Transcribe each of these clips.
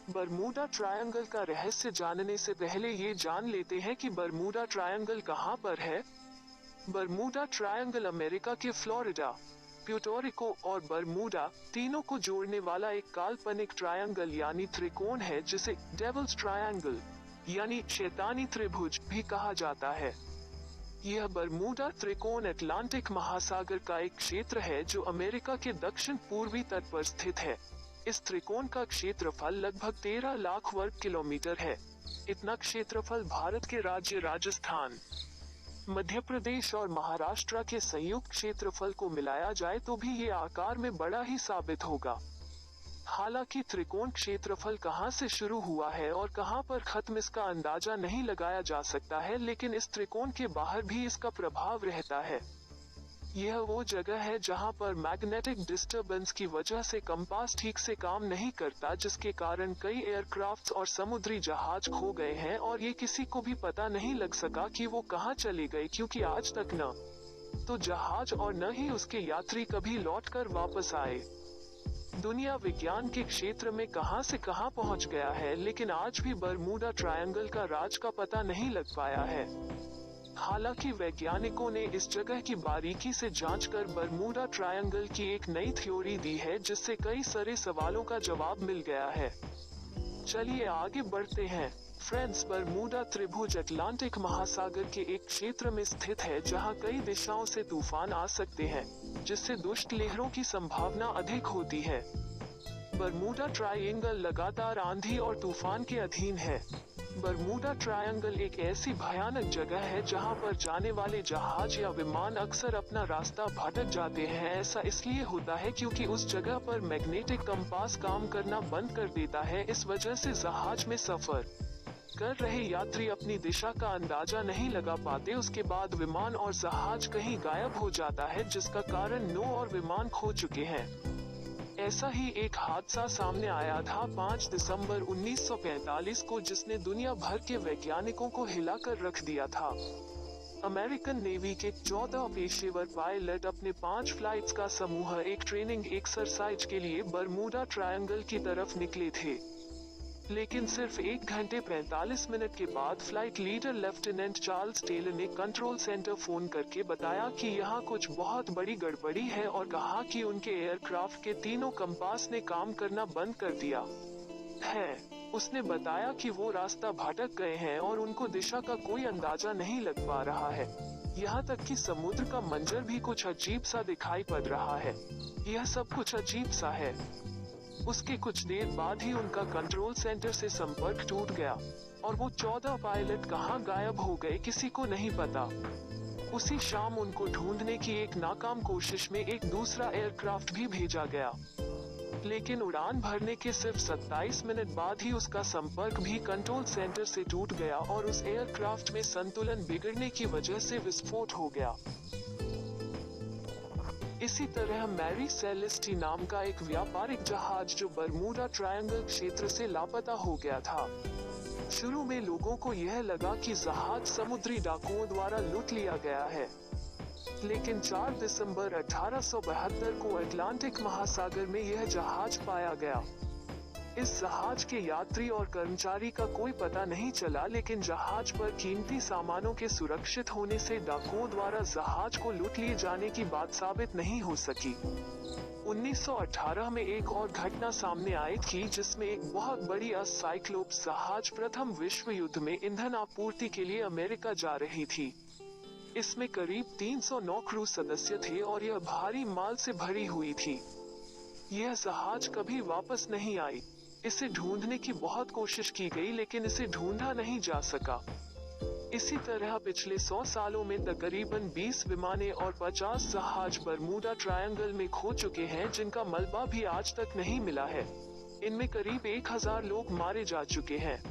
Bermuda triangle का रहस्य जानने से पहले ये जान लेते हैं कि बरमूडा ट्रायंगल कहाँ पर है। बरमूडा ट्रायंगल अमेरिका के फ्लोरिडा, प्यूर्टो और बरमूडा तीनों को जोड़ने वाला एक काल्पनिक ट्रायंगल यानी त्रिकोण है, जिसे डेविल्स ट्रायंगल यानी शैतानी त्रिभुज भी कहा जाता है। यह बरमूडा त्रिकोण अटलांटिक महासागर का एक क्षेत्र है जो अमेरिका के दक्षिण पूर्वी तट पर स्थित है। इस त्रिकोण का क्षेत्रफल लगभग 13 लाख वर्ग किलोमीटर है। इतना क्षेत्रफल भारत के राज्य राजस्थान, मध्य प्रदेश और महाराष्ट्र के संयुक्त क्षेत्रफल को मिलाया जाए तो भी ये आकार में बड़ा ही साबित होगा। हालांकि त्रिकोण क्षेत्रफल कहां से शुरू हुआ है और कहां पर खत्म इसका अंदाजा नहीं लगाया जा सकता है, लेकिन इस त्रिकोण के बाहर भी इसका प्रभाव रहता है। यह वो जगह है जहां पर मैग्नेटिक डिस्टरबेंस की वजह से कंपास ठीक से काम नहीं करता, जिसके कारण कई एयरक्राफ्ट्स और समुद्री जहाज खो गए हैं और ये किसी को भी पता नहीं लग सका कि वो कहां चले गए, क्योंकि आज तक न तो जहाज और न ही उसके यात्री कभी लौटकर वापस आए। दुनिया विज्ञान के क्षेत्र में कहां से कहां पहुंच गया है, लेकिन आज भी बरमूडा ट्रायंगल का राज का पता नहीं लग पाया है। हालांकि वैज्ञानिकों ने इस जगह की बारीकी से जांच कर बरमूडा ट्रायंगल की एक नई थ्योरी दी है, जिससे कई सारे सवालों का जवाब मिल गया है। चलिए आगे बढ़ते हैं। फ्रेंड्स, बरमूडा त्रिभुज अटलांटिक महासागर के एक क्षेत्र में स्थित है जहां कई दिशाओं से तूफान आ सकते हैं, जिससे दुष्ट लहरों की संभावना अधिक होती है। बरमूडा ट्रायंगल लगातार आंधी और तूफान के अधीन है। बरमूडा ट्रायंगल एक ऐसी भयानक जगह है जहां पर जाने वाले जहाज या विमान अक्सर अपना रास्ता भटक जाते हैं। ऐसा इसलिए होता है क्योंकि उस जगह पर मैग्नेटिक कंपास काम करना बंद कर देता है। इस वजह से जहाज में सफर कर रहे यात्री अपनी दिशा का अंदाजा नहीं लगा पाते। उसके बाद विमान और जहाज कहीं गायब हो जाता है, जिसका कारण नौ और विमान खो चुके हैं। ऐसा ही एक हादसा सामने आया था 5 दिसंबर 1945 को, जिसने दुनिया भर के वैज्ञानिकों को हिलाकर रख दिया था। अमेरिकन नेवी के 14 पेशेवर पायलट अपने 5 फ्लाइट्स का समूह एक ट्रेनिंग एक्सरसाइज के लिए बरमूडा ट्रायंगल की तरफ निकले थे, लेकिन सिर्फ 1 घंटे 45 मिनट के बाद flight leader lieutenant Charles Taylor ने कंट्रोल सेंटर फोन करके बताया कि यहाँ कुछ बहुत बड़ी गड़बड़ी है और कहा कि उनके एयरक्राफ्ट के तीनों कंपास ने काम करना बंद कर दिया है। उसने बताया कि वो रास्ता भटक गए हैं और उनको दिशा का कोई अंदाजा नहीं लग पा रहा है। यहाँ तक कि समुद्र का मंजर भी कुछ अजीब सा दिखाई पड़ रहा है। यह सब कुछ अजीब सा है। उसके कुछ देर बाद ही उनका कंट्रोल सेंटर से संपर्क टूट गया और वो 14 पायलट कहां गायब हो गए किसी को नहीं पता। उसी शाम उनको ढूंढने की एक नाकाम कोशिश में एक दूसरा एयरक्राफ्ट भी भेजा गया, लेकिन उड़ान भरने के सिर्फ 27 मिनट बाद ही उसका संपर्क भी कंट्रोल सेंटर से टूट गया और उस एयरक्राफ्ट में संतुलन बिगड़ने की वजह से विस्फोट हो गया। इसी तरह मैरी सेलेस्टी नाम का एक व्यापारिक जहाज जो बरमूडा ट्रायंगल क्षेत्र से लापता हो गया था। शुरू में लोगों को यह लगा कि जहाज समुद्री डाकुओं द्वारा लूट लिया गया है, लेकिन 4 दिसंबर 1872 को अटलांटिक महासागर में यह जहाज पाया गया। इस जहाज के यात्री और कर्मचारी का कोई पता नहीं चला, लेकिन जहाज पर कीमती सामानों के सुरक्षित होने से डाकुओं द्वारा जहाज को लूट लिए जाने की बात साबित नहीं हो सकी। 1918 में एक और घटना सामने आई थी, जिसमें एक बहुत बड़ी साइक्लोप्स जहाज प्रथम विश्व युद्ध में ईंधन आपूर्ति के लिए अमेरिका जा रही थी। इसमें करीब 309 क्रू सदस्य थे और यह भारी माल से भरी हुई थी। यह जहाज कभी वापस नहीं आई। इसे ढूंढने की बहुत कोशिश की गई, लेकिन इसे ढूंढा नहीं जा सका। इसी तरह पिछले 100 सालों में तकरीबन 20 विमानें और 50 जहाज बरमूडा ट्रायंगल में खो चुके हैं, जिनका मलबा भी आज तक नहीं मिला है। इनमें करीब 1000 लोग मारे जा चुके हैं।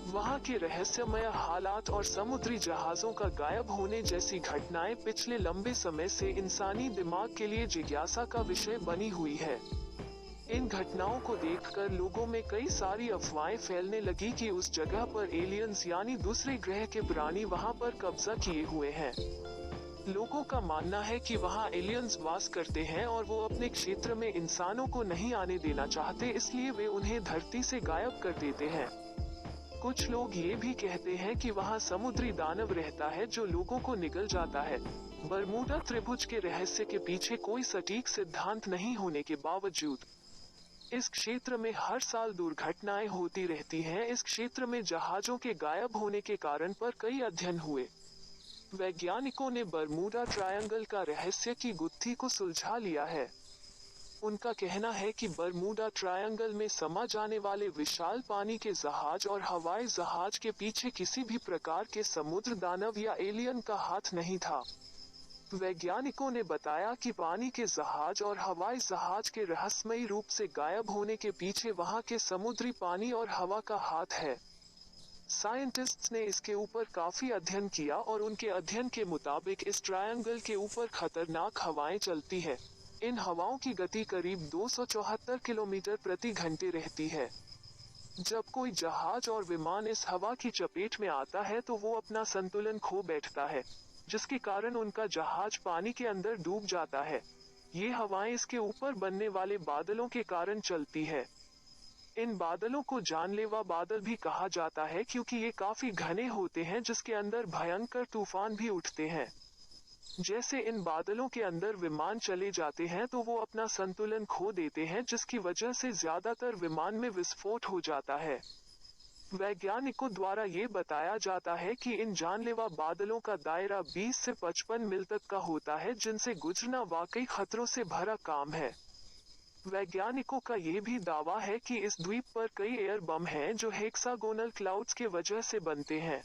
वहां के रहस्यमय हालात और समुद्री जहाजों का गायब होने जैसी घटनाएं पिछले लंबे समय से इंसानी दिमाग के लिए जिज्ञासा का विषय बनी हुई है। इन घटनाओं को देखकर लोगों में कई सारी अफवाहें फैलने लगी कि उस जगह पर एलियंस यानी दूसरे ग्रह के प्राणी वहां पर कब्जा किए हुए हैं। लोगों का मानना है कि वहाँ एलियंस वास करते हैं और वो अपने क्षेत्र में इंसानों को नहीं आने देना चाहते, इसलिए वे उन्हें धरती से गायब कर देते हैं। कुछ लोग ये भी कहते हैं कि वहाँ समुद्री दानव रहता है जो लोगों को निगल जाता है। बरमूडा त्रिभुज के रहस्य के पीछे कोई सटीक सिद्धांत नहीं होने के बावजूद इस क्षेत्र में हर साल दुर्घटनाएं होती रहती हैं। इस क्षेत्र में जहाजों के गायब होने के कारण पर कई अध्ययन हुए। वैज्ञानिकों ने बरमूडा ट्रायंगल का रहस्य की गुत्थी को सुलझा लिया है। उनका कहना है कि बरमूडा ट्रायंगल में समा जाने वाले विशाल पानी के जहाज और हवाई जहाज के पीछे किसी भी प्रकार के समुद्र दानव या एलियन का हाथ नहीं था। वैज्ञानिकों ने बताया कि पानी के जहाज और हवाई जहाज के रहस्यमयी रूप से गायब होने के पीछे वहां के समुद्री पानी और हवा का हाथ है। साइंटिस्ट्स ने इसके ऊपर काफी अध्ययन किया और उनके अध्ययन के मुताबिक इस ट्रायंगल के ऊपर खतरनाक हवाएं चलती है। इन हवाओं की गति करीब 274 किलोमीटर प्रति घंटे रहती है। जब कोई जहाज और विमान इस हवा की चपेट में आता है तो वो अपना संतुलन खो बैठता है, जिसके कारण उनका जहाज पानी के अंदर डूब जाता है। ये हवाएं इसके ऊपर बनने वाले बादलों के कारण चलती है। इन बादलों को जानलेवा बादल भी कहा जाता है क्योंकि ये काफी घने होते हैं, जिसके अंदर भयंकर तूफान भी उठते हैं। जैसे इन बादलों के अंदर विमान चले जाते हैं तो वो अपना संतुलन खो देते हैं, जिसकी वजह से ज्यादातर विमान में विस्फोट हो जाता है। वैज्ञानिकों द्वारा ये बताया जाता है कि इन जानलेवा बादलों का दायरा 20 से 55 मील तक का होता है, जिनसे गुजरना वाकई खतरों से भरा काम है। वैज्ञानिकों का ये भी दावा है कि इस द्वीप पर कई एयर बम हैं जो हेक्सागोनल क्लाउड्स के वजह से बनते हैं।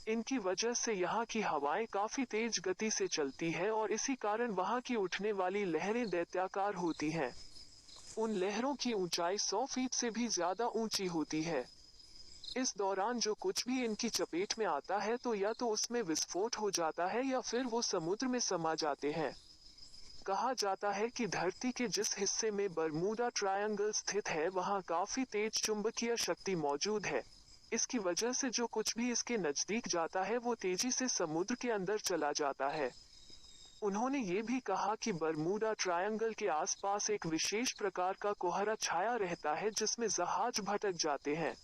इनकी वजह से यहाँ की हवाएं काफी तेज गति से चलती है और इसी कारण वहाँ की उठने वाली लहरें दैत्याकार होती हैं। उन लहरों की ऊंचाई 100 फीट से भी ज्यादा ऊंची होती है। इस दौरान जो कुछ भी इनकी चपेट में आता है तो या तो उसमें विस्फोट हो जाता है या फिर वो समुद्र में समा जाते हैं। कहा जाता है कि धरती के जिस हिस्से में बरमूडा ट्रायंगल स्थित है वहाँ काफी तेज चुंबकीय शक्ति मौजूद है। इसकी वजह से जो कुछ भी इसके नजदीक जाता है वो तेजी से समुद्र के अंदर चला जाता है। उन्होंने ये भी कहा कि बरमूडा ट्रायंगल के आसपास एक विशेष प्रकार का कोहरा छाया रहता है जिसमें जहाज भटक जाते हैं।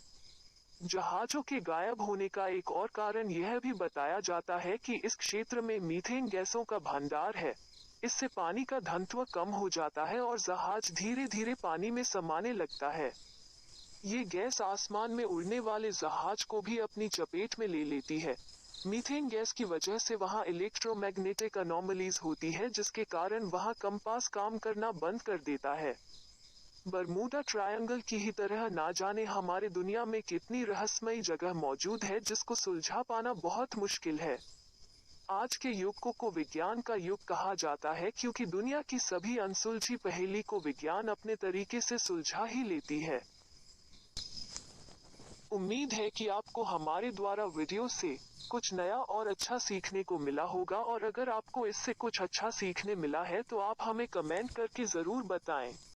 जहाजों के गायब होने का एक और कारण यह भी बताया जाता है कि इस क्षेत्र में मीथेन गैसों का भंडार है। इससे पानी का घनत्व कम हो जाता है और जहाज धीरे धीरे पानी में समाने लगता है। ये गैस आसमान में उड़ने वाले जहाज को भी अपनी चपेट में ले लेती है। मीथेन गैस की वजह से वहाँ इलेक्ट्रोमैग्नेटिक अनोमलीज होती है, जिसके कारण वहाँ कंपास काम करना बंद कर देता है। बरमूडा ट्रायंगल की ही तरह ना जाने हमारे दुनिया में कितनी रहस्यमयी जगह मौजूद है जिसको सुलझा पाना बहुत मुश्किल है। आज के युग को विज्ञान का युग कहा जाता है क्योंकि दुनिया की सभी अनसुलझी पहेली को विज्ञान अपने तरीके से सुलझा ही लेती है। उम्मीद है कि आपको हमारे द्वारा वीडियो से कुछ नया और अच्छा सीखने को मिला होगा, और अगर आपको इससे कुछ अच्छा सीखने मिला है तो आप हमें कमेंट करके जरूर बताएं।